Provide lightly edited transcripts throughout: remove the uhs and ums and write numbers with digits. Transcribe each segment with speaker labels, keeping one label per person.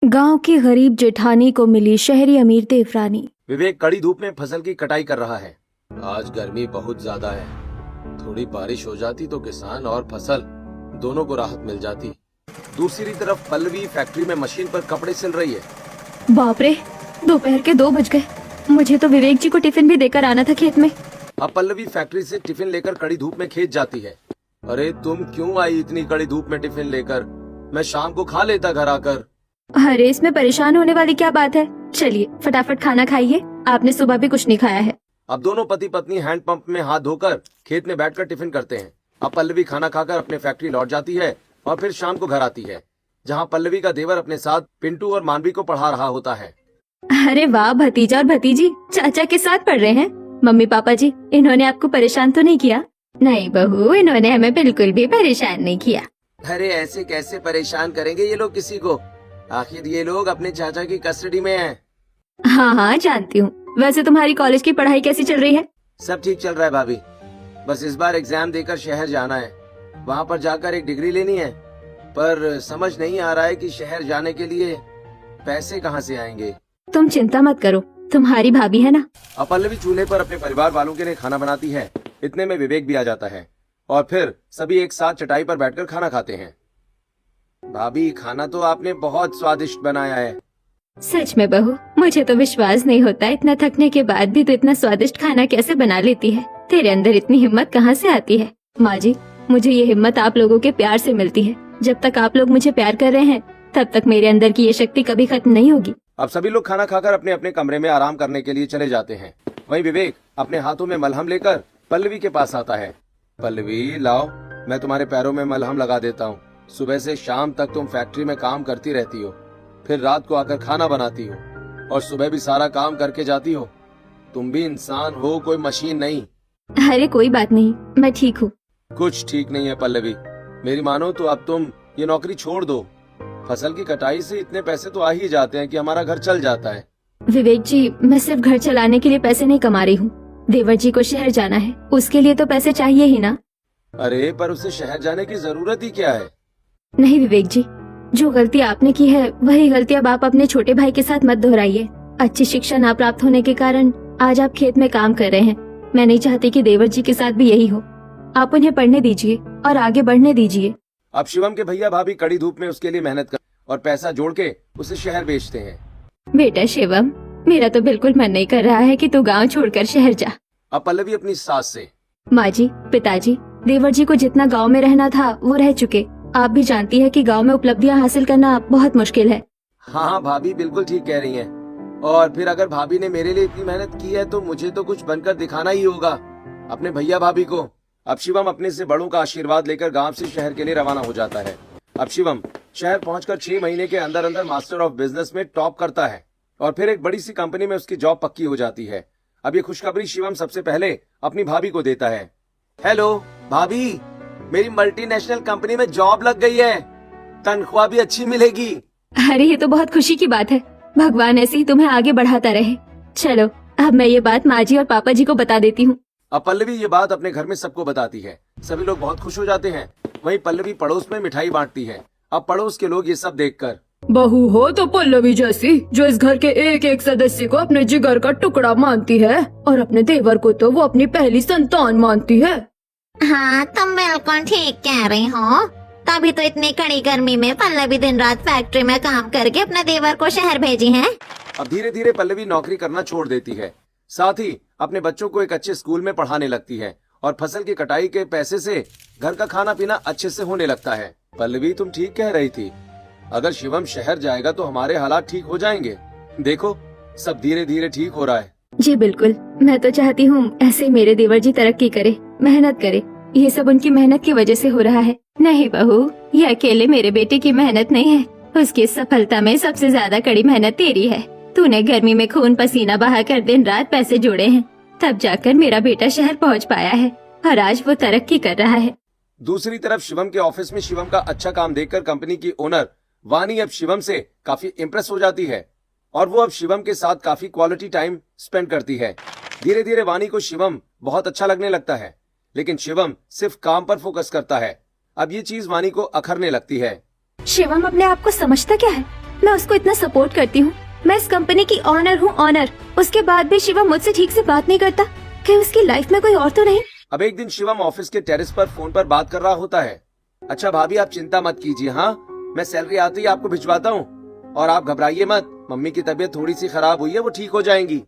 Speaker 1: गांव की गरीब जेठानी को मिली शहरी अमीर देवरानी।
Speaker 2: विवेक कड़ी धूप में फसल की कटाई कर रहा है। आज गर्मी बहुत ज्यादा है। थोड़ी बारिश हो जाती तो किसान और फसल दोनों को राहत मिल जाती। दूसरी तरफ पल्लवी फैक्ट्री में मशीन पर कपड़े सिल रही है।
Speaker 1: बाप रे, दोपहर के 2 बज गए। मुझे तो विवेक जी को टिफिन भी देकर आना था खेत में।
Speaker 2: अब पल्लवी फैक्ट्री से टिफिन लेकर कड़ी धूप में खेत जाती है। अरे तुम क्यों आई इतनी कड़ी धूप में टिफिन लेकर? मैं शाम को खा लेता घर आकर।
Speaker 1: अरे इसमें परेशान होने वाली क्या बात है। चलिए फटाफट खाना खाइए, आपने सुबह भी कुछ नहीं खाया है।
Speaker 2: अब दोनों पति पत्नी हैंड पंप में हाथ धोकर खेत में बैठकर टिफिन करते हैं। अब पल्लवी खाना खाकर अपने फैक्ट्री लौट जाती है और फिर शाम को घर आती है, जहाँ पल्लवी का देवर अपने साथ पिंटू और मानवी को पढ़ा रहा होता है।
Speaker 1: अरे वाह, भतीजा और भतीजी चाचा के साथ पढ़ रहे हैं। मम्मी पापा जी, इन्होंने आपको परेशान तो नहीं किया? नहीं बहू, इन्होंने हमें बिल्कुल भी परेशान नहीं किया।
Speaker 2: अरे ऐसे कैसे परेशान करेंगे ये लोग किसी को? आखिर ये लोग अपने चाचा की कस्टडी में हैं।
Speaker 1: हाँ जानती हूँ। वैसे तुम्हारी कॉलेज की पढ़ाई कैसी चल रही है?
Speaker 2: सब ठीक चल रहा है भाभी। बस इस बार एग्जाम देकर शहर जाना है, वहाँ पर जाकर एक डिग्री लेनी है। पर समझ नहीं आ रहा है कि शहर जाने के लिए पैसे कहाँ से आएंगे।
Speaker 1: तुम चिंता मत करो, तुम्हारी भाभी है ना।
Speaker 2: अब पल्लवी चूल्हे पर अपने परिवार वालों के लिए खाना बनाती है। इतने में विवेक भी आ जाता है और फिर सभी एक साथ चटाई पर बैठकर खाना खाते हैं। भाभी, खाना तो आपने बहुत स्वादिष्ट बनाया है।
Speaker 1: सच में बहू, मुझे तो विश्वास नहीं होता, इतना थकने के बाद भी तो इतना स्वादिष्ट खाना कैसे बना लेती है। तेरे अंदर इतनी हिम्मत कहाँ से आती है? माँ जी, मुझे ये हिम्मत आप लोगों के प्यार से मिलती है। जब तक आप लोग मुझे प्यार कर रहे हैं तब तक मेरे अंदर की ये शक्ति कभी खत्म नहीं होगी।
Speaker 2: अब सभी लोग खाना खाकर अपने अपने कमरे में आराम करने के लिए चले जाते हैं। वहीं विवेक अपने हाथों में मलहम लेकर पल्लवी के पास आता है। पल्लवी लाओ, मैं तुम्हारे पैरों में मलहम लगा देता हूँ। सुबह से शाम तक तुम फैक्ट्री में काम करती रहती हो, फिर रात को आकर खाना बनाती हो और सुबह भी सारा काम करके जाती हो। तुम भी इंसान हो, कोई मशीन नहीं।
Speaker 1: अरे कोई बात नहीं, मैं ठीक हूँ।
Speaker 2: कुछ ठीक नहीं है पल्लवी, मेरी मानो तो अब तुम ये नौकरी छोड़ दो। फसल की कटाई से इतने पैसे तो आ ही जाते हैं कि हमारा घर चल जाता है।
Speaker 1: विवेक जी, मैं सिर्फ घर चलाने के लिए पैसे नहीं कमा रही हूँ। देवर जी को शहर जाना है, उसके लिए तो पैसे चाहिए ही ना।
Speaker 2: अरे पर उसे शहर जाने की जरूरत ही क्या है?
Speaker 1: नहीं विवेक जी, जो गलती आपने की है वही गलती अब आप अपने छोटे भाई के साथ मत दोहराइए। अच्छी शिक्षा ना प्राप्त होने के कारण आज आप खेत में काम कर रहे हैं। मैं नहीं चाहती कि देवर जी के साथ भी यही हो। आप उन्हें पढ़ने दीजिए और आगे बढ़ने दीजिए।
Speaker 2: अब शिवम के भैया भाभी कड़ी धूप में उसके लिए मेहनत कर और पैसा जोड़ के उसे शहर बेचते हैं।
Speaker 1: बेटा शिवम, मेरा तो बिल्कुल मन नहीं कर रहा है कि तू गांव छोड़कर शहर जा।
Speaker 2: अब पल्लवी अपनी सास से,
Speaker 1: माँ जी, पिताजी, देवर जी को जितना गांव में रहना था वो रह चुके। आप भी जानती है कि गांव में उपलब्धियां हासिल करना बहुत मुश्किल है।
Speaker 2: हाँ भाभी बिल्कुल ठीक कह रही हैं। और फिर अगर भाभी ने मेरे लिए इतनी मेहनत की है तो मुझे तो कुछ बनकर दिखाना ही होगा अपने भैया भाभी को। अब शिवम अपने से बड़ों का आशीर्वाद लेकर गांव से शहर के लिए रवाना हो जाता है। अब शिवम शहर पहुंचकर 6 महीने के अंदर अंदर मास्टर ऑफ बिजनेस में टॉप करता है और फिर एक बड़ी सी कंपनी में उसकी जॉब पक्की हो जाती है। अब ये खुशखबरी शिवम सबसे पहले अपनी भाभी को देता है। हेलो भाभी, मेरी मल्टीनेशनल कंपनी में जॉब लग गई है, तनख्वाह भी अच्छी मिलेगी।
Speaker 1: अरे ये तो बहुत खुशी की बात है। भगवान ऐसे ही तुम्हें आगे बढ़ाता रहे। चलो अब मैं ये बात माँ जी और पापा जी को बता देती हूँ।
Speaker 2: अब पल्लवी ये बात अपने घर में सबको बताती है। सभी लोग बहुत खुश हो जाते हैं। वहीं पल्लवी पड़ोस में मिठाई बांटती है। अब पड़ोस के लोग ये सब देखकर,
Speaker 1: बहू हो तो पल्लवी जैसी, जो इस घर के एक एक सदस्य को अपने जिगर का टुकड़ा मानती है और अपने देवर को तो वो अपनी पहली संतान मानती है।
Speaker 3: हाँ, तुम बिल्कुल ठीक कह रही हो। तभी तो इतनी कड़ी गर्मी में पल्लवी दिन रात फैक्ट्री में काम करके अपने देवर को शहर भेजी है।
Speaker 2: अब धीरे धीरे पल्लवी नौकरी करना छोड़ देती है। साथ ही अपने बच्चों को एक अच्छे स्कूल में पढ़ाने लगती है और फसल की कटाई के पैसे से घर का खाना पीना अच्छे से होने लगता है। पल्लवी तुम ठीक कह रही थी, अगर शिवम शहर जाएगा तो हमारे हालात ठीक हो जाएंगे। देखो सब धीरे धीरे ठीक हो रहा है।
Speaker 1: जी बिल्कुल, मैं तो चाहती हूँ ऐसे मेरे देवर जी तरक्की करे, मेहनत करे। ये सब उनकी मेहनत की वजह से हो रहा है। नहीं बहू, ये अकेले मेरे बेटे की मेहनत नहीं है, उसकी सफलता में सबसे ज्यादा कड़ी मेहनत तेरी है। तूने गर्मी में खून पसीना बहाकर दिन रात पैसे जोड़े हैं, तब जाकर मेरा बेटा शहर पहुंच पाया है और आज वो तरक्की कर रहा है।
Speaker 2: दूसरी तरफ शिवम के ऑफिस में शिवम का अच्छा काम देखकर कंपनी की ओनर वानी अब शिवम से काफी इम्प्रेस हो जाती है और वो अब शिवम के साथ काफी क्वालिटी टाइम स्पेंड करती है। धीरे धीरे वानी को शिवम बहुत अच्छा लगने लगता है, लेकिन शिवम सिर्फ काम पर फोकस करता है। अब ये चीज वानी को अखरने लगती है।
Speaker 1: शिवम अपने आप को समझता क्या है? मैं उसको इतना सपोर्ट करती हूँ। मैं इस कंपनी की ऑनर हूँ, ऑनर। उसके बाद भी शिवम मुझसे ठीक से बात नहीं करता। क्या उसकी लाइफ में कोई और तो नहीं?
Speaker 2: अब एक दिन शिवम ऑफिस के टेरेस पर फोन पर बात कर रहा होता है। अच्छा भाभी, आप चिंता मत कीजिए, हाँ मैं सैलरी आते ही आपको भिजवाता हूँ और आप घबराइए मत। मम्मी की तबीयत थोड़ी सी खराब हुई है, वो ठीक हो जाएंगी।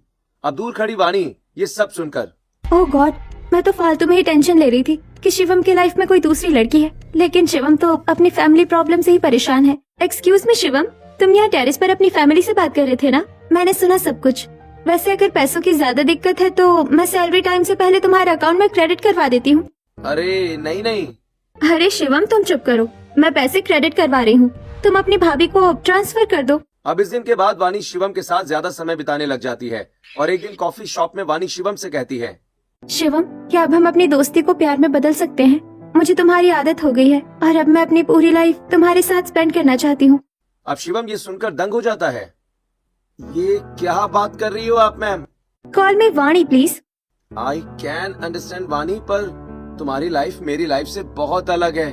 Speaker 2: अब दूर खड़ी वाणी ये सब सुनकर,
Speaker 1: ओह गॉड, मैं तो फालतू में ही टेंशन ले रही थी कि शिवम की लाइफ में कोई दूसरी लड़की है, लेकिन शिवम तो अपनी फैमिली प्रॉब्लम से ही परेशान है। एक्सक्यूज मी शिवम, तुम यहाँ टेरेस पर अपनी फैमिली से बात कर रहे थे ना? मैंने सुना सब कुछ। वैसे अगर पैसों की ज्यादा दिक्कत है तो मैं सैलरी टाइम से पहले तुम्हारे अकाउंट में क्रेडिट करवा देती हूँ।
Speaker 2: अरे नहीं नहीं।
Speaker 1: अरे शिवम तुम चुप करो, मैं पैसे क्रेडिट करवा रही हूँ, तुम अपनी भाभी को ट्रांसफर कर दो।
Speaker 2: अब इस दिन के बाद वाणी शिवम के साथ ज्यादा समय बिताने लग जाती है और एक दिन कॉफी शॉप में वाणी शिवम से कहती है,
Speaker 1: शिवम क्या अब हम अपनी दोस्ती को प्यार में बदल सकते हैं? मुझे तुम्हारी आदत हो गई है और अब मैं अपनी पूरी लाइफ तुम्हारे साथ स्पेंड करना चाहती हूँ।
Speaker 2: अब शिवम ये सुनकर दंग हो जाता है। ये क्या बात कर रही हो आप ma'am?
Speaker 1: Call me Vani please.
Speaker 2: I can understand Vani, पर तुम्हारी लाइफ मेरी लाइफ से बहुत अलग है।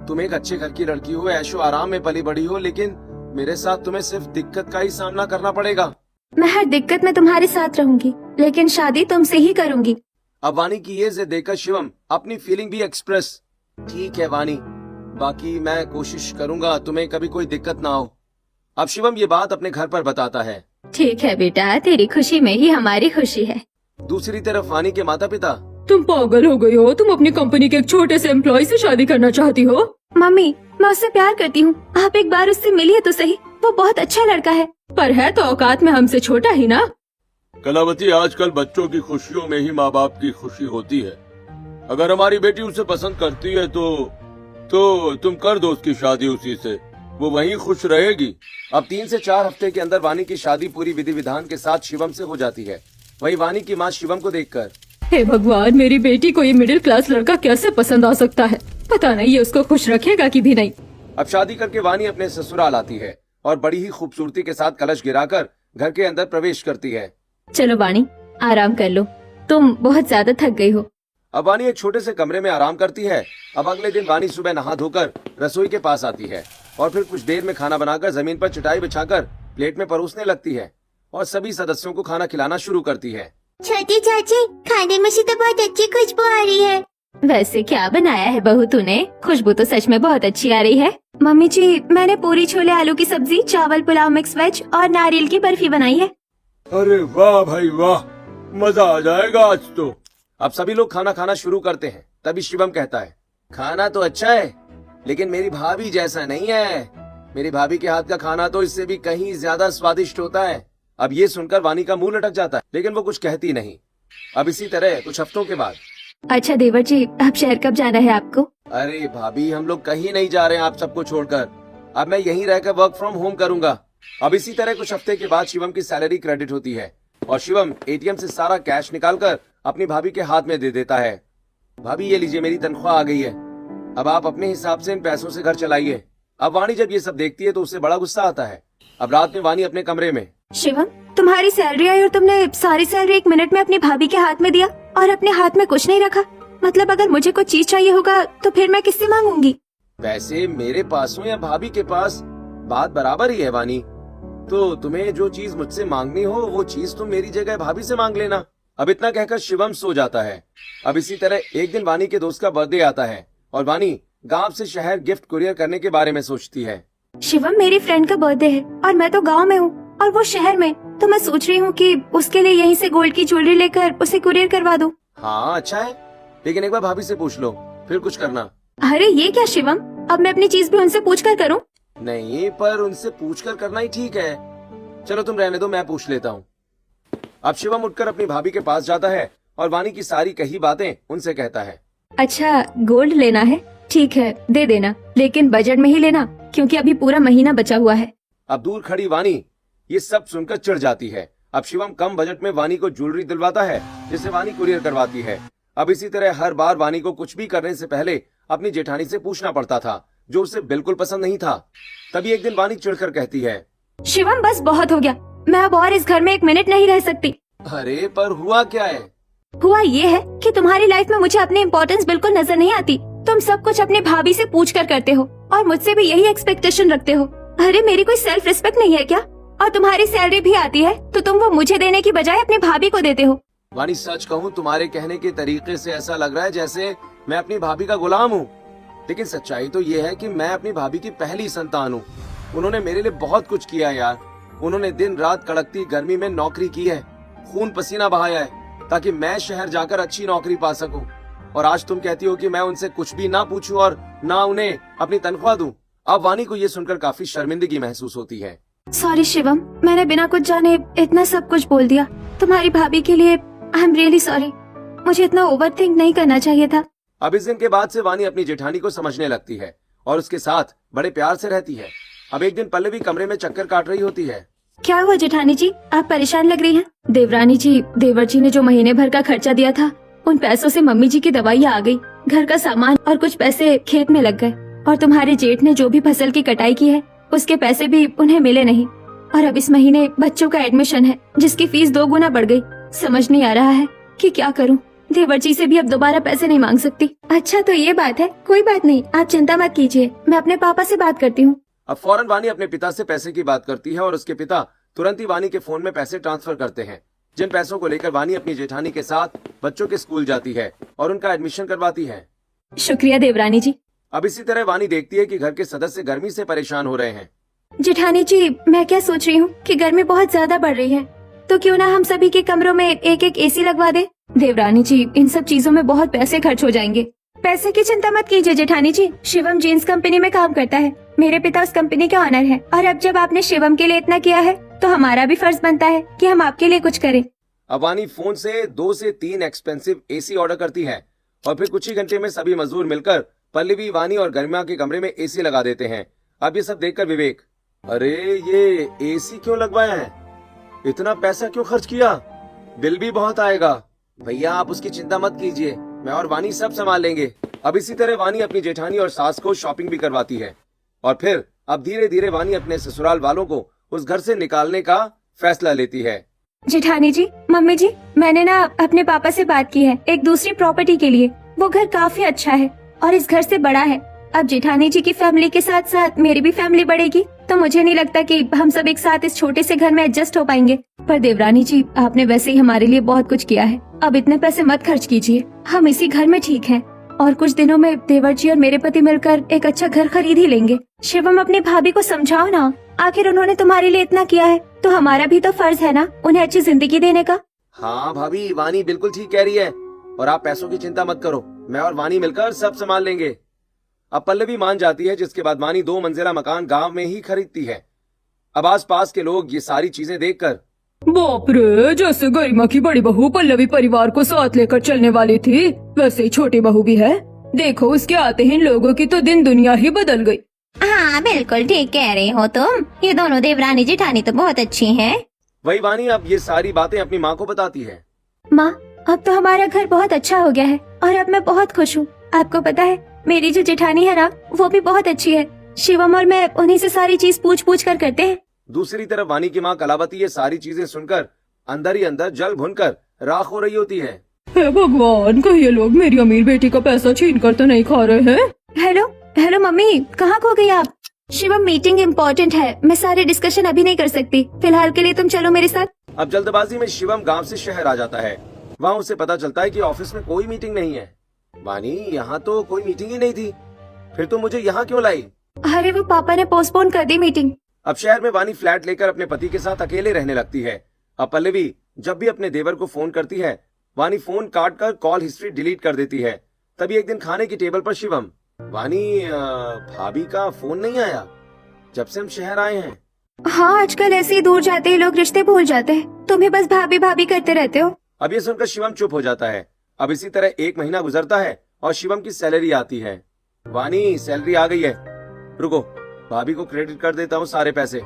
Speaker 2: तुम एक अच्छे घर की लड़की हो, ऐशो आराम में पली बड़ी हो, लेकिन मेरे साथ तुम्हें सिर्फ दिक्कत का ही सामना करना पड़ेगा।
Speaker 1: मैं हर दिक्कत में तुम्हारे साथ रहूंगी, लेकिन शादी तुमसे ही करूंगी।
Speaker 2: अब वाणी की ये जिद देखकर शिवम अपनी फीलिंग भी एक्सप्रेस, ठीक है वाणी, बाकी मैं कोशिश करूंगा तुम्हें कभी कोई दिक्कत ना हो। अब शिवम ये बात अपने घर पर बताता है।
Speaker 1: ठीक है बेटा, तेरी खुशी में ही हमारी खुशी है।
Speaker 2: दूसरी तरफ वाणी के माता पिता,
Speaker 1: तुम पागल हो गई हो? तुम अपनी कंपनी के एक छोटे से एम्प्लॉय से शादी करना चाहती हो? मम्मी मैं उससे प्यार करती हूँ, आप एक बार उससे मिलिए तो सही, वो बहुत अच्छा लड़का है। पर है तो औकात में हमसे छोटा ही ना।
Speaker 2: कलावती, आजकल बच्चों की खुशियों में ही माँ बाप की खुशी होती है। अगर हमारी बेटी उसे पसंद करती है तो तुम कर दो उसकी शादी उसी से, वो वहीं खुश रहेगी। अब 3 से 4 हफ्ते के अंदर वाणी की शादी पूरी विधि विधान के साथ शिवम से हो जाती है। वही वाणी की माँ शिवम को देखकर,
Speaker 1: हे भगवान, मेरी बेटी को ये मिडिल क्लास लड़का कैसे पसंद आ सकता है? पता नहीं ये उसको खुश रखेगा कि भी नहीं।
Speaker 2: अब शादी करके वाणी अपने ससुराल आती है और बड़ी ही खूबसूरती के साथ कलश गिराकर घर के अंदर प्रवेश करती है।
Speaker 1: चलो वाणी आराम कर लो, तुम बहुत ज्यादा थक गई हो।
Speaker 2: अब वाणी एक छोटे से कमरे में आराम करती है। अब अगले दिन वाणी सुबह नहा धोकर रसोई के पास आती है और फिर कुछ देर में खाना बनाकर जमीन पर चटाई बिछाकर प्लेट में परोसने लगती है और सभी सदस्यों को खाना खिलाना शुरू करती है।
Speaker 3: छोटी चाची, खाने में से तो बहुत अच्छी खुशबू आ रही है।
Speaker 1: वैसे क्या बनाया है बहू तूने? खुशबू तो सच में बहुत अच्छी आ रही है। मम्मी जी मैंने पूरी छोले आलू की सब्जी, चावल पुलाव मिक्स वेज और नारियल की बर्फी बनाई है।
Speaker 2: अरे वाह भाई वाह, मजा आ जाएगा आज तो। अब सभी लोग खाना खाना शुरू करते हैं। तभी शिवम कहता है, खाना तो अच्छा है लेकिन मेरी भाभी जैसा नहीं है। मेरी भाभी के हाथ का खाना तो इससे भी कहीं ज्यादा स्वादिष्ट होता है। अब ये सुनकर वाणी का मुंह लटक जाता है, लेकिन वो कुछ कहती नहीं। अब इसी तरह कुछ हफ्तों के बाद,
Speaker 1: अच्छा देवर जी, अब शहर कब जाना है आपको?
Speaker 2: अरे भाभी, हम लोग कहीं नहीं जा रहे हैं आप सबको छोड़कर। अब मैं यहीं रहकर वर्क फ्रॉम होम करूंगा। अब इसी तरह कुछ हफ्ते के बाद शिवम की सैलरी क्रेडिट होती है और शिवम एटीएम से सारा कैश निकालकर अपनी भाभी के हाथ में दे देता है। भाभी ये लीजिए, मेरी तनख्वाह आ गई है, अब आप अपने हिसाब से इन पैसों से घर चलाइए। अब वाणी जब ये सब देखती है तो उसे बड़ा गुस्सा आता है। अब रात में वाणी अपने कमरे में,
Speaker 1: शिवम तुम्हारी सैलरी आई और तुमने सारी सैलरी 1 मिनट में अपनी भाभी के हाथ में दिया और अपने हाथ में कुछ नहीं रखा। मतलब अगर मुझे कुछ चीज चाहिए होगा तो फिर मैं किससे मांगूंगी?
Speaker 2: वैसे मेरे पास हो या भाभी के पास, बात बराबर ही है वाणी। तो तुम्हें जो चीज मुझसे मांगनी हो वो चीज तुम मेरी जगह भाभी से मांग लेना। अब इतना कहकर शिवम सो जाता है। अब इसी तरह एक दिन वाणी के दोस्त का बर्थडे आता है और वाणी गांव से शहर गिफ्ट कुरियर करने के बारे में सोचती है।
Speaker 1: शिवम मेरी फ्रेंड का बर्थडे है और मैं तो गांव में हूँ और वो शहर में, तो मैं सोच रही हूँ कि उसके लिए यहीं से गोल्ड की ज्वेलरी लेकर उसे कुरियर करवा दूँ।
Speaker 2: हाँ अच्छा है, लेकिन एक बार भाभी से पूछ लो फिर कुछ करना।
Speaker 1: अरे ये क्या शिवम, अब मैं अपनी चीज भी उनसे पूछ कर करूँ?
Speaker 2: नहीं, पर उनसे पूछकर करना ही ठीक है। चलो तुम रहने दो, मैं पूछ लेता हूँ। अब शिवम उठकर अपनी भाभी के पास जाता है और वाणी की सारी कही बातें उनसे कहता है।
Speaker 1: अच्छा गोल्ड लेना है, ठीक है दे देना, लेकिन बजट में ही लेना क्योंकि अभी पूरा महीना बचा हुआ है।
Speaker 2: अब दूर खड़ी वाणी ये सब सुनकर चिढ़ जाती है। अब शिवम कम बजट में वाणी को ज्वेलरी दिलवाता है जिसे वाणी कुरियर करवाती है। अब इसी तरह हर बार वाणी को कुछ भी करने से पहले अपनी जेठानी से पूछना पड़ता था, जो उसे बिल्कुल पसंद नहीं था। तभी एक दिन वाणी चिढ़कर कहती है,
Speaker 1: शिवम बस बहुत हो गया, मैं अब और इस घर में 1 मिनट नहीं रह सकती।
Speaker 2: अरे पर हुआ क्या है?
Speaker 1: हुआ ये है कि तुम्हारी लाइफ में मुझे अपनी इम्पोर्टेंस बिल्कुल नजर नहीं आती। तुम सब कुछ अपने भाभी से पूछ कर करते हो और मुझसे भी यही एक्सपेक्टेशन रखते हो। अरे मेरी कोई सेल्फ रिस्पेक्ट नहीं है क्या? और तुम्हारी सैलरी भी आती है तो तुम वो मुझे देने की बजाय अपनी भाभी को देते हो।
Speaker 2: वानी सच कहूँ तुम्हारे कहने के तरीके से ऐसा लग रहा है जैसे मैं अपनी भाभी का गुलाम हूँ, लेकिन सच्चाई तो ये है कि मैं अपनी भाभी की पहली संतान हूँ। उन्होंने मेरे लिए बहुत कुछ किया है यार। उन्होंने दिन रात कड़कती गर्मी में नौकरी की है, खून पसीना बहाया है ताकि मैं शहर जाकर अच्छी नौकरी पा सकूं। और आज तुम कहती हो कि मैं उनसे कुछ भी ना पूछूं और ना उन्हें अपनी तनख्वाह दूं। अब वानी को ये सुनकर काफी शर्मिंदगी महसूस होती है।
Speaker 1: सॉरी शिवम, मैंने बिना कुछ जाने इतना सब कुछ बोल दिया तुम्हारी भाभी के लिए। आई एम रियली सॉरी, मुझे इतना ओवरथिंक नहीं करना चाहिए था।
Speaker 2: अब इस दिन के बाद से वानी अपनी जेठानी को समझने लगती है और उसके साथ बड़े प्यार से रहती है। अब एक दिन पल्लवी कमरे में चक्कर काट रही होती है।
Speaker 1: क्या हुआ जेठानी जी, आप परेशान लग रही हैं? देवरानी जी, देवर जी ने जो महीने भर का खर्चा दिया था उन पैसों से मम्मी जी की दवाइयाँ आ गई, घर का सामान और कुछ पैसे खेत में लग गए। और तुम्हारे जेठ ने जो भी फसल की कटाई की है उसके पैसे भी उन्हें मिले नहीं। और अब इस महीने बच्चों का एडमिशन है जिसकी फीस 2 गुना बढ़ गई। समझ नहीं आ रहा है कि क्या करूं। देवर जी से भी अब दोबारा पैसे नहीं मांग सकती। अच्छा तो ये बात है, कोई बात नहीं, आप चिंता मत कीजिए, मैं अपने पापा से बात करती हूँ।
Speaker 2: अब फौरन वानी अपने पिता से पैसे की बात करती है और उसके पिता तुरंत ही वानी के फोन में पैसे ट्रांसफर करते हैं, जिन पैसों को लेकर वानी अपनी जेठानी के साथ बच्चों के स्कूल जाती है और उनका एडमिशन करवाती है।
Speaker 1: शुक्रिया देवरानी जी।
Speaker 2: अब इसी तरह वानी देखती है कि घर के सदस्य गर्मी से परेशान हो रहे हैं।
Speaker 1: जेठानी जी, मैं क्या सोच रही हूँ कि गर्मी बहुत ज्यादा बढ़ रही है, तो क्यों ना हम सभी के कमरों में एक एक एसी लगवा दे। देवरानी जी, इन सब चीजों में बहुत पैसे खर्च हो जाएंगे। पैसे की चिंता मत कीजिए जेठानी जी, शिवम जीन्स कंपनी में काम करता है, मेरे पिता उस कंपनी के ऑनर हैं। और अब जब आपने शिवम के लिए इतना किया है तो हमारा भी फर्ज बनता है कि हम आपके लिए कुछ करें।
Speaker 2: अब वानी फोन से 2 से 3 एक्सपेंसिव एसी ऑर्डर करती है और फिर कुछ ही घंटे में सभी मजदूर मिलकर पल्लवी, वानी और गरिमा के कमरे में एसी लगा देते हैं। अब ये सब देखकर विवेक, अरे ये एसी क्यों लगवाया है, इतना पैसा क्यों खर्च किया, बिल भी बहुत आएगा। भैया आप उसकी चिंता मत कीजिए, मैं और वानी सब संभाल लेंगे। अब इसी तरह वानी अपनी जेठानी और सास को शॉपिंग भी करवाती है और फिर अब धीरे धीरे वानी अपने ससुराल वालों को उस घर से निकालने का फैसला लेती है।
Speaker 1: जेठानी जी, मम्मी जी, मैंने ना अपने पापा से बात की है एक दूसरी प्रॉपर्टी के लिए। वो घर काफी अच्छा है और इस घर से बड़ा है। अब जेठानी जी की फैमिली के साथ साथ मेरी भी फैमिली बढ़ेगी, तो मुझे नहीं लगता कि हम सब एक साथ इस छोटे से घर में एडजस्ट हो पाएंगे। पर देवरानी जी, आपने वैसे ही हमारे लिए बहुत कुछ किया है, अब इतने पैसे मत खर्च कीजिए, हम इसी घर में ठीक हैं। और कुछ दिनों में देवर जी और मेरे पति मिलकर एक अच्छा घर खरीद ही लेंगे। शिवम, अपनी भाभी को समझाओ ना, आखिर उन्होंने तुम्हारे लिए इतना किया है तो हमारा भी तो फर्ज है ना उन्हें अच्छी जिंदगी देने का।
Speaker 2: हाँ भाभी, वानी बिल्कुल ठीक कह रही है और आप पैसों की चिंता मत करो, मैं और वानी मिलकर सब संभाल लेंगे। अब पल्लवी मान जाती है, जिसके बाद वानी 2 मंजिला मकान गांव में ही खरीदती है। अब आस पास के लोग ये सारी चीजें देखकर,
Speaker 4: बाप रे, जैसे गरिमा की बड़ी बहू पल्लवी परिवार को साथ लेकर चलने वाली थी वैसे ही छोटी बहू भी है। देखो उसके आते ही इन लोगों की तो दिन दुनिया ही बदल गई।
Speaker 3: हाँ बिल्कुल ठीक कह रही हो तुम, ये दोनों देवरानी जेठानी तो बहुत अच्छी हैं।
Speaker 2: वही वानी अब ये सारी बातें अपनी माँ को बताती है।
Speaker 1: माँ, अब तो हमारा घर बहुत अच्छा हो गया है और अब मैं बहुत खुश हूँ। आपको पता है मेरी जो जेठानी है ना, वो भी बहुत अच्छी है। शिवम और मैं उन्हीं से सारी चीज पूछ कर करते हैं।
Speaker 2: दूसरी तरफ वानी की माँ कलावती ये सारी चीजें सुनकर अंदर ही अंदर जल भुनकर राख हो रही होती है।
Speaker 4: हे भगवान, कहीं ये लोग मेरी अमीर बेटी का पैसा छीन कर तो नहीं खा रहे हैं।
Speaker 1: हेलो मम्मी, कहाँ खो गई आप? शिवम, मीटिंग इम्पोर्टेंट है, मैं सारे डिस्कशन अभी नहीं कर सकती, फिलहाल के लिए तुम चलो मेरे साथ।
Speaker 2: अब जल्दबाजी में शिवम गांव से शहर आ जाता है। वहाँ उसे पता चलता है कि ऑफिस में कोई मीटिंग नहीं है। वानी, यहाँ तो कोई मीटिंग ही नहीं थी, फिर तो मुझे यहाँ क्यों लाई?
Speaker 1: अरे वो पापा ने पोस्टपोन कर दी मीटिंग।
Speaker 2: अब शहर में वानी फ्लैट लेकर अपने पति के साथ अकेले रहने लगती है। अब पल्लवी जब भी अपने देवर को फोन करती है, वानी फोन काट कर कॉल हिस्ट्री डिलीट कर देती है। तभी एक दिन खाने की टेबल पर शिवम, वानी भाभी का फोन नहीं आया जब से हम शहर आए हैं।
Speaker 1: हाँ, आजकल ऐसे ही दूर जाते ही लोग रिश्ते भूल जाते हैं, तुम्हें बस भाभी भाभी करते रहते हो।
Speaker 2: अब ये सुनकर शिवम चुप हो जाता है। अब इसी तरह 1 महीना गुजरता है और शिवम की सैलरी आती है। वानी, सैलरी आ गई है, रुको भाभी को क्रेडिट कर देता हूँ सारे पैसे,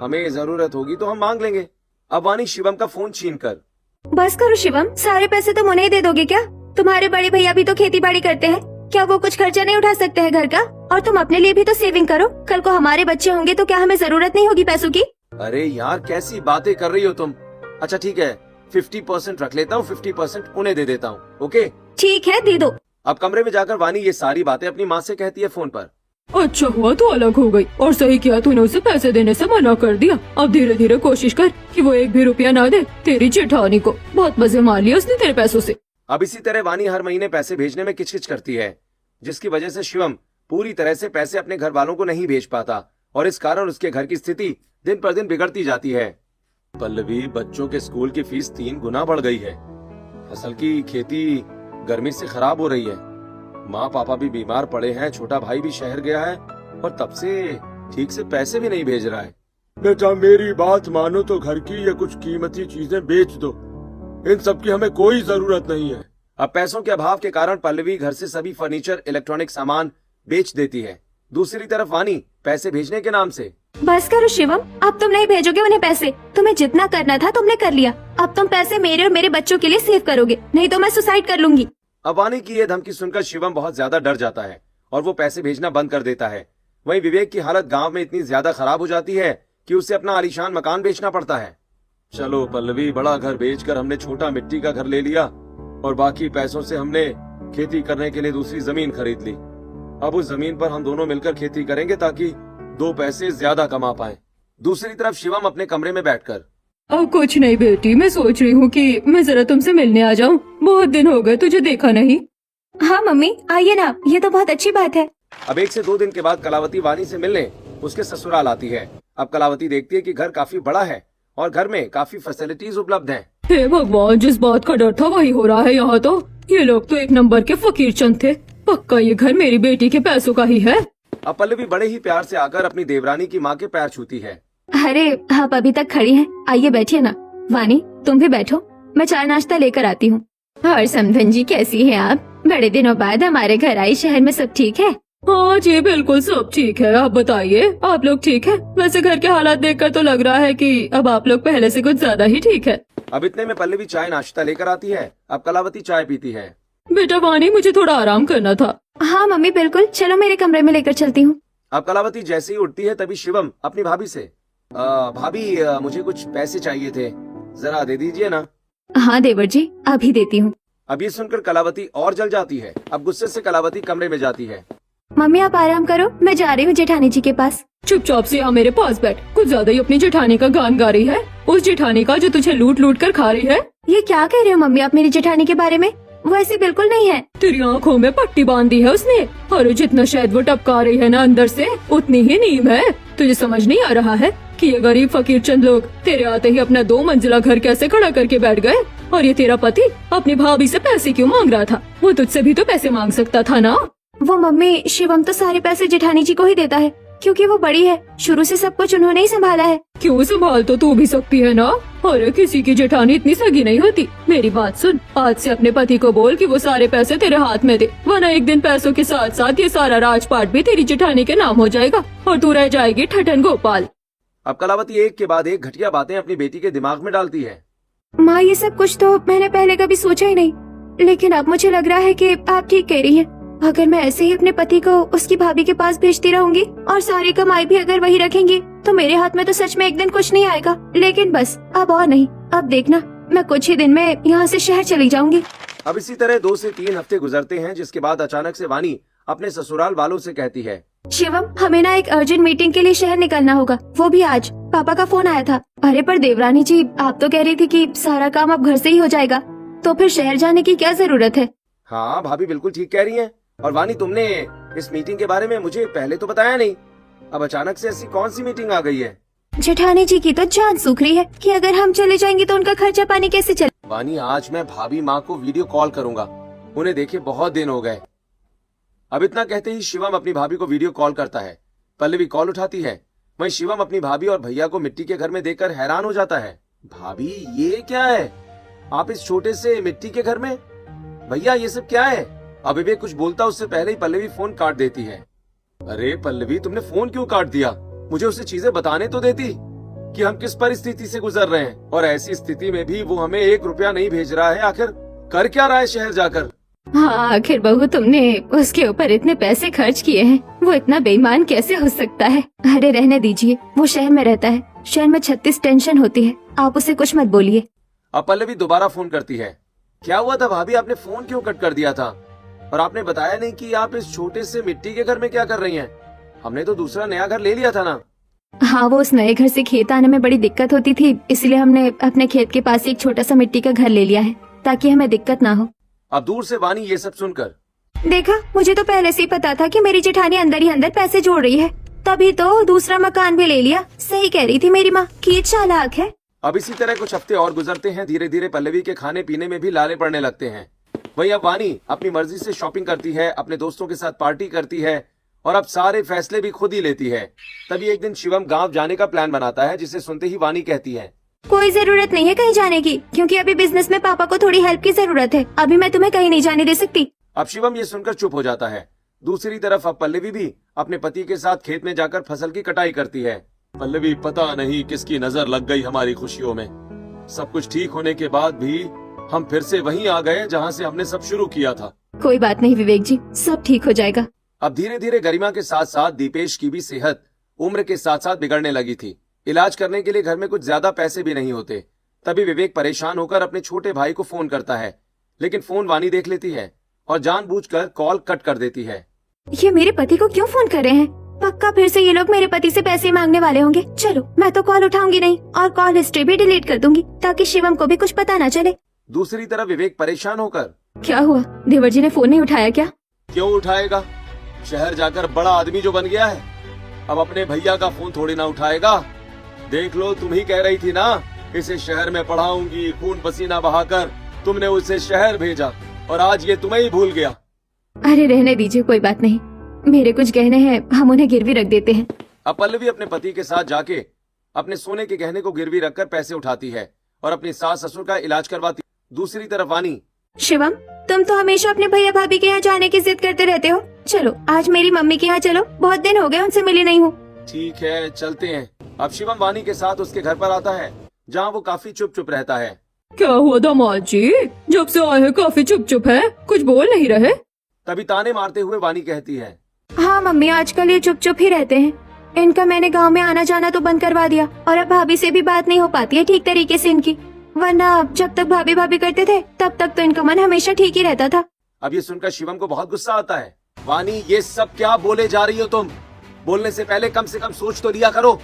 Speaker 2: हमें जरूरत होगी तो हम मांग लेंगे। अब वानी शिवम का फोन छीन कर,
Speaker 1: बस करो शिवम, सारे पैसे तुम उन्हें दे दोगे क्या? तुम्हारे बड़े भैया भी तो खेती बाड़ी करते हैं, क्या वो कुछ खर्चा नहीं उठा सकते हैं घर का? और तुम अपने लिए भी तो सेविंग करो, कल को हमारे बच्चे होंगे तो क्या हमें जरूरत नहीं होगी पैसों की?
Speaker 2: अरे यार कैसी बातें कर रही हो तुम। अच्छा ठीक है, 50% रख लेता हूँ, 50% उन्हें दे देता हूँ, ओके?
Speaker 1: ठीक है, दे दो।
Speaker 2: अब कमरे में जाकर वानी ये सारी बातें अपनी माँ से कहती है फोन पर।
Speaker 4: अच्छा हुआ तू अलग हो गई, और सही किया तूने उसे पैसे देने से मना कर दिया। अब धीरे धीरे कोशिश कर कि वो एक भी रुपया ना दे तेरी जेठानी को। बहुत मजे मार लिए उसने तेरे पैसों से।
Speaker 2: अब इसी तरह वानी हर महीने पैसे भेजने में किचकिच करती है, जिसकी वजह से शिवम पूरी तरह से पैसे अपने घर वालों को नहीं भेज पाता और इस कारण उसके घर की स्थिति दिन पर दिन बिगड़ती जाती है। पल्लवी, बच्चों के स्कूल की फीस 3 गुना बढ़ गई है। फसल की खेती गर्मी से खराब हो रही है। माँ पापा भी बीमार पड़े हैं, छोटा भाई भी शहर गया है और तब से ठीक से पैसे भी नहीं भेज रहा है। बेटा मेरी बात मानो तो घर की या कुछ कीमती चीजें बेच दो, इन सब की हमें कोई जरूरत नहीं है। अब पैसों के अभाव के कारण पल्लवी घर से सभी फर्नीचर, इलेक्ट्रॉनिक सामान बेच देती है। दूसरी तरफ वानी पैसे भेजने के नाम से
Speaker 1: बस करो शिवम, अब तुम नहीं भेजोगे उन्हें पैसे। तुम्हें जितना करना था तुमने कर लिया। अब तुम पैसे मेरे और मेरे बच्चों के लिए सेव करोगे, नहीं तो मैं सुसाइड कर लूंगी।
Speaker 2: अब वानी की यह धमकी सुनकर शिवम बहुत ज्यादा डर जाता है और वो पैसे भेजना बंद कर देता है। वहीं विवेक की हालत गांव में इतनी ज्यादा खराब हो जाती है कि उसे अपना आलीशान मकान बेचना पड़ता है। चलो पल्लवी, बड़ा घर बेचकर हमने छोटा मिट्टी का घर ले लिया और बाकी पैसों से हमने खेती करने के लिए दूसरी जमीन खरीद ली। अब उस जमीन पर हम दोनों मिलकर खेती करेंगे ताकि 2 पैसे ज्यादा कमा पाए। दूसरी तरफ शिवम अपने कमरे में बैठकर
Speaker 4: अब कुछ नहीं बेटी, मैं सोच रही हूँ कि मैं जरा तुमसे मिलने आ जाऊँ। बहुत दिन हो गए तुझे देखा नहीं।
Speaker 1: हाँ मम्मी आइए ना, ये तो बहुत अच्छी बात है।
Speaker 2: अब 1 से 2 दिन के बाद कलावती वानी से मिलने उसके ससुराल आती है। अब कलावती देखती है कि घर काफी बड़ा है और घर में काफी फैसिलिटीज उपलब्ध हैं।
Speaker 4: हे भगवान, जिस बात का डर था वही हो रहा है यहाँ तो। ये लोग तो एक नंबर के फकीर चंद थे। पक्का ये घर मेरी बेटी के पैसों का ही है।
Speaker 2: अब पल्लवी बड़े ही प्यार से आकर अपनी देवरानी की माँ के पैर छूती है।
Speaker 1: अरे आप अभी तक खड़ी हैं, आइए बैठिए ना। वानी तुम भी बैठो, मैं चाय नाश्ता लेकर आती हूँ। और समधन जी कैसी है आप? बड़े दिनों बाद हमारे घर आई। शहर में सब ठीक है?
Speaker 4: हाँ जी बिल्कुल सब ठीक है। आप बताइए, आप लोग ठीक है? वैसे घर के हालात देखकर तो लग रहा है कि अब आप लोग पहले से कुछ ज्यादा ही ठीक है।
Speaker 2: अब इतने में पल्लवी चाय नाश्ता लेकर आती है। अब कलावती चाय पीती है।
Speaker 4: बेटा वानी, मुझे थोड़ा आराम करना था।
Speaker 1: हाँ मम्मी बिल्कुल, चलो मेरे कमरे में लेकर चलती हूँ।
Speaker 2: अब कलावती जैसे ही उठती है तभी शिवम अपनी भाभी से भाभी मुझे कुछ पैसे चाहिए थे, जरा दे दीजिए ना।
Speaker 1: हाँ देवर जी अभी देती हूँ।
Speaker 2: अब ये सुनकर कलावती और जल जाती है। अब गुस्से से कलावती कमरे में जाती है।
Speaker 1: मम्मी आप आराम करो, मैं जा रही हूँ जेठानी जी के पास।
Speaker 4: चुपचाप से यहाँ मेरे पास बैठ। कुछ ज्यादा ही अपनी जेठानी का गान गा रही है। उस जेठानी का जो तुझे लूट लूट कर खा रही है।
Speaker 1: ये क्या कह रहे हो मम्मी आप मेरी जेठानी के बारे में? वो ऐसी बिल्कुल नहीं है।
Speaker 4: तेरी आंखों में पट्टी बांधी है उसने। और जितना शायद वो टपका रही है ना अंदर से, उतनी ही नीम है। तुझे समझ नहीं आ रहा है कि ये गरीब फकीर चंद लोग तेरे आते ही अपना 2 मंजिला घर कैसे खड़ा करके बैठ गए? और ये तेरा पति अपनी भाभी से पैसे क्यों मांग रहा था? वो तुझसे भी तो पैसे मांग सकता था ना।
Speaker 1: वो मम्मी शिवम तो सारे पैसे जेठानी जी को ही देता है, क्योंकि वो बड़ी है। शुरू से सब कुछ उन्होंने ही संभाला है।
Speaker 4: क्यों संभाल तो तू भी सकती है ना। अरे किसी की जेठानी इतनी सगी नहीं होती। मेरी बात सुन, आज से अपने पति को बोल कि वो सारे पैसे तेरे हाथ में दे, वरना एक दिन पैसों के साथ साथ ये सारा राजपाट भी तेरी जेठानी के नाम हो जाएगा और तू रह जाएगी ठठन गोपाल।
Speaker 2: अब कलावती एक के बाद एक घटिया बातें अपनी बेटी के दिमाग में डालती है।
Speaker 1: माँ ये सब कुछ तो मैंने पहले कभी सोचा ही नहीं, लेकिन अब मुझे लग रहा है कि आप ठीक कह रही हैं। अगर मैं ऐसे ही अपने पति को उसकी भाभी के पास भेजती रहूंगी और सारी कमाई भी अगर वही रखेंगी तो मेरे हाथ में तो सच में एक दिन कुछ नहीं आएगा। लेकिन बस अब और नहीं, अब देखना मैं कुछ ही दिन में यहाँ से शहर चली जाऊंगी।
Speaker 2: अब इसी तरह 2 से 3 हफ्ते गुजरते हैं, जिसके बाद अचानक से वानी अपने ससुराल वालों से कहती है,
Speaker 1: शिवम हमें ना एक अर्जेंट मीटिंग के लिए शहर निकलना होगा, वो भी आज। पापा का फोन आया था। अरे पर देवरानी जी आप तो कह रही थी कि सारा काम अब घर से ही हो जाएगा, तो फिर शहर जाने की क्या जरूरत है?
Speaker 2: हाँ भाभी बिल्कुल ठीक कह रही हैं। और वानी तुमने इस मीटिंग के बारे में मुझे पहले तो बताया नहीं। अब अचानक से ऐसी कौन सी मीटिंग आ गई है?
Speaker 1: जेठानी जी की तो जान सूख रही है कि अगर हम चले जाएंगे तो उनका खर्चा पानी कैसे चले।
Speaker 2: वानी आज मैं भाभी माँ को वीडियो कॉल करूंगा, उन्हें देखे बहुत दिन हो गए। अब इतना कहते ही शिवम अपनी भाभी को वीडियो कॉल करता है। पल्लवी कॉल उठाती है। वहीं शिवम अपनी भाभी और भैया को मिट्टी के घर में देखकर हैरान हो जाता है। भाभी ये क्या है? आप इस छोटे से मिट्टी के घर में? भैया ये सब क्या है? अब विवेक कुछ बोलता उससे पहले ही पल्लवी फोन काट देती है। अरे पल्लवी तुमने फोन क्यों काट दिया? मुझे उसे चीजें बताने तो देती कि हम किस परिस्थिति से गुजर रहे हैं, और ऐसी स्थिति में भी वो हमें 1 रुपया नहीं भेज रहा है। आखिर कर क्या रहा है शहर जाकर?
Speaker 1: हाँ आखिर बहू तुमने उसके ऊपर इतने पैसे खर्च किए हैं, वो इतना बेईमान कैसे हो सकता है? अरे रहने दीजिए, वो शहर में रहता है, शहर में 36 टेंशन होती है, आप उसे कुछ मत बोलिए।
Speaker 2: अब पल्लवी दोबारा फोन करती है। क्या हुआ था भाभी, आपने फोन क्यों कट कर दिया था? और आपने बताया नहीं कि आप इस छोटे से मिट्टी के घर में क्या कर रही हैं? हमने तो दूसरा नया घर ले लिया था ना।
Speaker 1: हाँ, वो उस नए घर से खेत आने में बड़ी दिक्कत होती थी, इसलिए हमने अपने खेत के पास ही एक छोटा सा मिट्टी का घर ले लिया है ताकि हमें दिक्कत ना हो।
Speaker 2: अब दूर से वानी ये सब सुनकर,
Speaker 1: देखा, मुझे तो पहले से ही पता था कि मेरी जेठानी अंदर ही अंदर पैसे जोड़ रही है, तभी तो दूसरा मकान भी ले लिया। सही कह रही थी मेरी माँ कि ये चालाक है।
Speaker 2: अब इसी तरह कुछ हफ्ते और गुजरते हैं। धीरे धीरे पल्लवी के खाने पीने में भी लाले पड़ने लगते हैं। वही अब वानी अपनी मर्जी से शॉपिंग करती है, अपने दोस्तों के साथ पार्टी करती है और अब सारे फैसले भी खुद ही लेती है। तभी एक दिन शिवम गांव जाने का प्लान बनाता है, जिसे सुनते ही वानी कहती है,
Speaker 1: कोई जरूरत नहीं है कहीं जाने की, क्योंकि अभी बिजनेस में पापा को थोड़ी हेल्प की जरूरत है। अभी मैं तुम्हें कहीं नहीं जाने दे सकती।
Speaker 2: अब शिवम ये सुनकर चुप हो जाता है। दूसरी तरफ अब पल्लवी भी अपने पति के साथ खेत में जाकर फसल की कटाई करती है। पल्लवी, पता नहीं किसकी नजर लग गई हमारी खुशियों में। सब कुछ ठीक होने के बाद भी हम फिर से वहीं आ गए जहां से हमने सब शुरू किया था।
Speaker 1: कोई बात नहीं विवेक जी, सब ठीक हो जाएगा।
Speaker 2: अब धीरे धीरे गरिमा के साथ साथ दीपेश की भी सेहत उम्र के साथ साथ बिगड़ने लगी थी। इलाज करने के लिए घर में कुछ ज्यादा पैसे भी नहीं होते। तभी विवेक परेशान होकर अपने छोटे भाई को फोन करता है, लेकिन फोन वानी देख लेती है और जानबूझकर कॉल कट कर देती है।
Speaker 1: ये मेरे पति को क्यों फोन कर रहे हैं? पक्का फिर से ये लोग मेरे पति से पैसे मांगने वाले होंगे। चलो, मैं तो कॉल उठाऊंगी नहीं और कॉल हिस्ट्री भी डिलीट कर दूंगी ताकि शिवम को भी कुछ पता न चले।
Speaker 2: दूसरी तरफ विवेक परेशान होकर,
Speaker 1: क्या हुआ, देवर जी ने फोन नहीं उठाया क्या?
Speaker 2: क्यों उठाएगा? शहर जाकर बड़ा आदमी जो बन गया है, अब अपने भैया का फोन थोड़ी ना उठाएगा। देख लो, तुम ही कह रही थी ना, इसे शहर में पढ़ाऊंगी। खून पसीना बहाकर तुमने उसे शहर भेजा और आज ये तुम्हें ही भूल गया।
Speaker 1: अरे रहने दीजिए, कोई बात नहीं। मेरे कुछ गहने हैं, हम उन्हें गिरवी रख देते हैं।
Speaker 2: अब पल्लवी अपने पति के साथ जाके अपने सोने के गहने को गिरवी रखकर पैसे उठाती है और अपनी सास ससुर का इलाज करवाती। दूसरी तरफ वानी,
Speaker 1: शिवम, तुम तो हमेशा अपने भैया भाभी के यहाँ जाने की जिद करते रहते हो। चलो, आज मेरी मम्मी के यहाँ चलो, बहुत दिन हो गए उनसे मिली नहीं हूँ।
Speaker 2: ठीक है, चलते हैं। अब शिवम वानी के साथ उसके घर पर आता है, जहाँ वो काफी चुप चुप रहता है।
Speaker 4: क्या हुआ दामाद जी, जब से आए हैं काफी चुप चुप है, कुछ बोल नहीं रहे?
Speaker 2: तभी ताने मारते हुए वानी कहती है,
Speaker 1: हाँ मम्मी, आजकल ये चुप चुप ही रहते हैं। इनका मैंने गांव में आना जाना तो बंद करवा दिया और अब भाभी से भी बात नहीं हो पाती है ठीक तरीके से इनकी, वरना जब तक भाभी भाभी करते थे तब तक तो इनका मन हमेशा ठीक ही रहता था।
Speaker 2: अब ये सुनकर शिवम को बहुत गुस्सा आता है। वानी, ये सब क्या बोले जा रही हो तुम? बोलने से पहले कम से कम सोच तो लिया करो।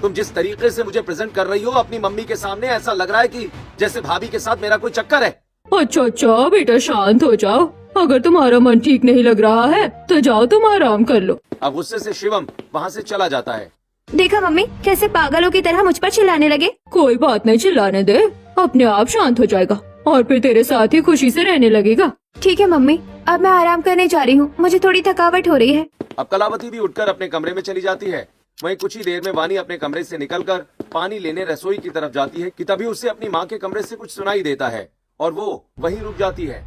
Speaker 2: तुम जिस तरीके से मुझे प्रेजेंट कर रही हो अपनी मम्मी के सामने, ऐसा लग रहा है कि जैसे भाभी के साथ मेरा कोई चक्कर है।
Speaker 4: अच्छा अच्छा बेटा, शांत हो जाओ। अगर तुम्हारा मन ठीक नहीं लग रहा है तो जाओ, तुम आराम कर लो।
Speaker 2: अब गुस्से से शिवम वहाँ से चला जाता है।
Speaker 1: देखा मम्मी, कैसे पागलों की तरह मुझ पर चिल्लाने लगे।
Speaker 4: कोई बात नहीं, चिल्लाने दे, अपने आप शांत हो जाएगा और फिर तेरे साथ ही खुशी से रहने लगेगा।
Speaker 1: ठीक है मम्मी, अब मैं आराम करने जा रही हूँ, मुझे थोड़ी थकावट हो रही है।
Speaker 2: अब कलावती भी उठकर अपने कमरे में चली जाती है। वहीं कुछ ही देर में वानी अपने कमरे से निकलकर पानी लेने रसोई की तरफ जाती है कि तभी उसे अपनी माँ के कमरे से कुछ सुनाई देता है और वो वहीं रुक जाती है।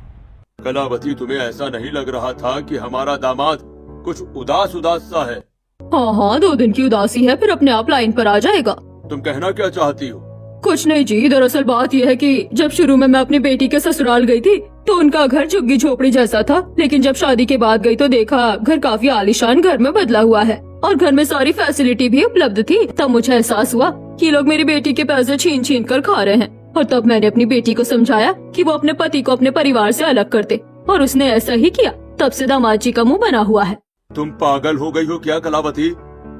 Speaker 2: कलावती, तुम्हें ऐसा नहीं लग रहा था कि हमारा दामाद कुछ उदास उदास सा है?
Speaker 4: हाँ हाँ, 2 दिन की उदासी है, फिर अपने आप लाइन पर आ जाएगा।
Speaker 2: तुम कहना क्या चाहती हो?
Speaker 4: कुछ नहीं जी, दरअसल बात यह है कि जब शुरू में मैं अपनी बेटी के ससुराल गई थी तो उनका घर झुग्गी झोपड़ी जैसा था, लेकिन जब शादी के बाद गई तो देखा घर काफी आलीशान घर में बदला हुआ है और घर में सारी फैसिलिटी भी उपलब्ध थी। तब मुझे एहसास हुआ कि लोग मेरी बेटी के पैसे छीन छीन कर खा रहे हैं और तब मैंने अपनी बेटी को समझाया कि वो अपने पति को अपने परिवार से अलग कर दे और उसने ऐसा ही किया। तब से दामाद जी का मुंह बना हुआ है।
Speaker 2: तुम पागल हो गई हो क्या कलावती?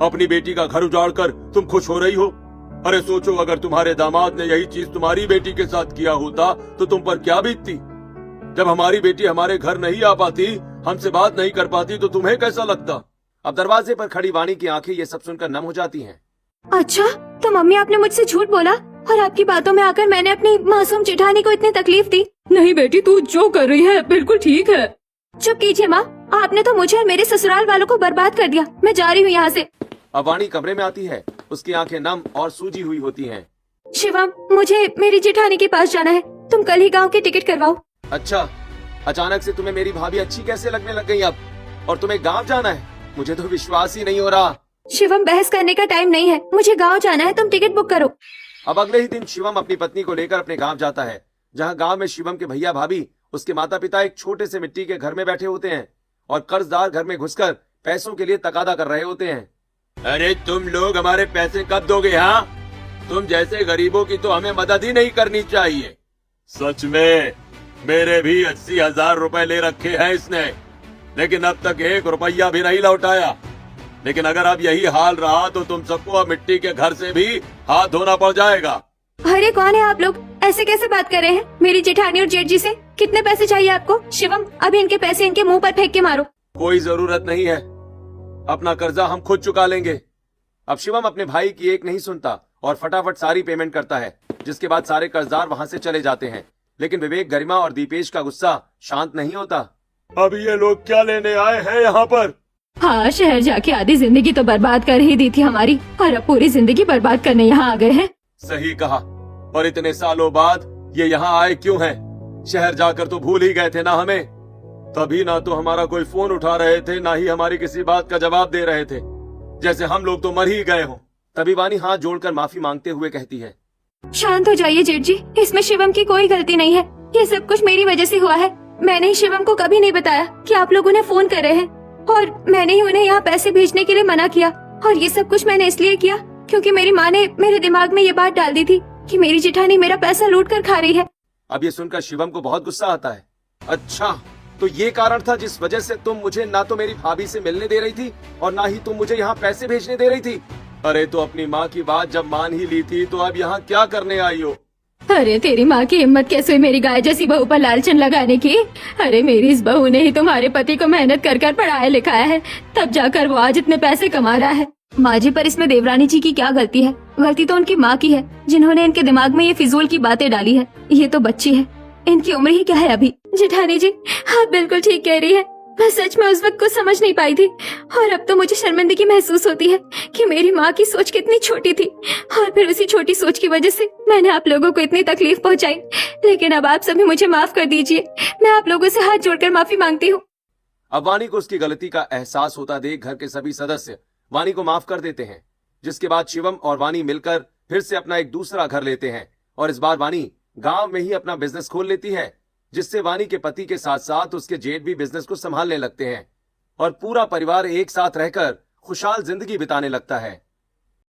Speaker 2: अपनी बेटी का घर उजाड़ कर तुम खुश हो रही हो? अरे सोचो, अगर तुम्हारे दामाद ने यही चीज तुम्हारी बेटी के साथ किया होता तो तुम पर क्या बीतती? जब हमारी बेटी हमारे घर नहीं आ पाती, हमसे बात नहीं कर पाती, तो तुम्हें कैसा लगता? अब दरवाजे पर खड़ी वाणी की आंखें ये सब सुनकर नम हो जाती हैं।
Speaker 1: अच्छा, तो मम्मी आपने मुझसे झूठ बोला और आपकी बातों में आकर मैंने अपनी मासूम जेठानी को इतनी तकलीफ दी।
Speaker 4: नहीं बेटी, तू जो कर रही है बिल्कुल ठीक है।
Speaker 1: चुप कीजिए माँ, आपने तो मुझे और मेरे ससुराल वालों को बर्बाद कर दिया। मैं जा रही हूँ यहाँ से।
Speaker 2: अब वाणी कमरे में आती है, उसकी आंखें नम और सूजी हुई होती हैं।
Speaker 1: शिवम, मुझे मेरी जेठानी के पास जाना है, तुम कल ही गाँव की टिकट करवाओ।
Speaker 2: अच्छा, अचानक से तुम्हें मेरी भाभी अच्छी कैसे लगने लग गई अब? और तुम्हें गाँव जाना है? मुझे तो विश्वास ही नहीं हो रहा।
Speaker 1: शिवम, बहस करने का टाइम नहीं है, मुझे गाँव जाना है, तुम टिकट बुक करो।
Speaker 2: अब अगले ही दिन शिवम अपनी पत्नी को लेकर अपने गांव जाता है, जहां गांव में शिवम के भैया भाभी, उसके माता पिता एक छोटे से मिट्टी के घर में बैठे होते हैं और कर्जदार घर में घुसकर पैसों के लिए तकादा कर रहे होते हैं। अरे तुम लोग हमारे पैसे कब दोगे? हाँ, तुम जैसे गरीबों की तो हमें मदद ही नहीं करनी चाहिए। सच में मेरे भी 80,000 रुपए ले रखे हैं इसने, लेकिन अब तक 1 रुपया भी नहीं लौटाया। लेकिन अगर अब यही हाल रहा तो तुम सबको अब मिट्टी के घर से भी हाथ धोना पड़ जाएगा।
Speaker 1: अरे कौन है आप लोग? ऐसे कैसे बात कर रहे हैं मेरी जेठानी और जेठ जी से? कितने पैसे चाहिए आपको? शिवम, अभी इनके पैसे इनके मुंह पर फेंक के मारो।
Speaker 2: कोई जरूरत नहीं है, अपना कर्जा हम खुद चुका लेंगे। अब शिवम अपने भाई की एक नहीं सुनता और फटाफट सारी पेमेंट करता है, जिसके बाद सारे कर्जदार वहां से चले जाते हैं। लेकिन विवेक, गरिमा और दीपेश का गुस्सा शांत नहीं होता। अब ये लोग क्या लेने आए हैं यहाँ पर?
Speaker 1: हाँ, शहर जाके आधी जिंदगी तो बर्बाद कर ही दी थी हमारी, और अब पूरी जिंदगी बर्बाद करने यहाँ आ गए हैं।
Speaker 2: सही कहा। और इतने सालों बाद ये यहाँ आए क्यों हैं? शहर जाकर तो भूल ही गए थे ना हमें। तभी ना तो हमारा कोई फोन उठा रहे थे, ना ही हमारी किसी बात का जवाब दे रहे थे, जैसे हम लोग तो मर ही गए हों। तभी वानी हाथ जोड़कर माफी मांगते हुए कहती है,
Speaker 1: शांत हो जाइए जेठ जी, इसमें शिवम की कोई गलती नहीं है। ये सब कुछ मेरी वजह से हुआ है। मैंने ही शिवम को कभी नहीं बताया कि आप लोग उन्हें फोन कर रहे हैं, और मैंने ही उन्हें यहाँ पैसे भेजने के लिए मना किया। और ये सब कुछ मैंने इसलिए किया क्योंकि मेरी माँ ने मेरे दिमाग में ये बात डाल दी थी कि मेरी जेठानी मेरा पैसा लूट कर खा रही है।
Speaker 2: अब ये सुनकर शिवम को बहुत गुस्सा आता है। अच्छा, तो ये कारण था जिस वजह से तुम मुझे ना तो मेरी भाभी से मिलने दे रही थी और ना ही तुम मुझे यहाँ पैसे भेजने दे रही थी। अरे तो अपनी माँ की बात जब मान ही ली थी तो अब यहाँ क्या करने आई हो?
Speaker 1: अरे तेरी माँ की हिम्मत कैसे हुई मेरी गाय जैसी बहू पर लालचन लगाने की? अरे मेरी इस बहू ने ही तुम्हारे पति को मेहनत कर कर पढ़ाया लिखाया है, तब जाकर वो आज इतने पैसे कमा रहा है। माँ जी, पर इसमें देवरानी जी की क्या गलती है? गलती तो उनकी माँ की है, जिन्होंने इनके दिमाग में ये फिजूल की बातें डाली है। ये तो बच्ची है, इनकी उम्र ही क्या है अभी। जेठानी जी, आप बिल्कुल ठीक कह रही है। मैं सच में उस वक्त कुछ समझ नहीं पाई थी, और अब तो मुझे शर्मिंदगी महसूस होती है कि मेरी माँ की सोच कितनी छोटी थी, और फिर उसी छोटी सोच की वजह से मैंने आप लोगों को इतनी तकलीफ पहुंचाई। लेकिन अब आप सभी मुझे माफ कर दीजिए। मैं आप लोगों से हाथ जोड़कर माफी मांगती हूँ।
Speaker 2: अब वानी को उसकी गलती का एहसास होता देख घर के सभी सदस्य वानी को माफ कर देते हैं, जिसके बाद शिवम और वानी मिलकर फिर से अपना एक दूसरा घर लेते हैं। और इस बार वानी गांव में ही अपना बिजनेस खोल लेती है, जिससे वानी के पति के साथ साथ उसके जेठ भी बिजनेस को संभालने लगते हैं और पूरा परिवार एक साथ रहकर खुशहाल जिंदगी बिताने लगता है।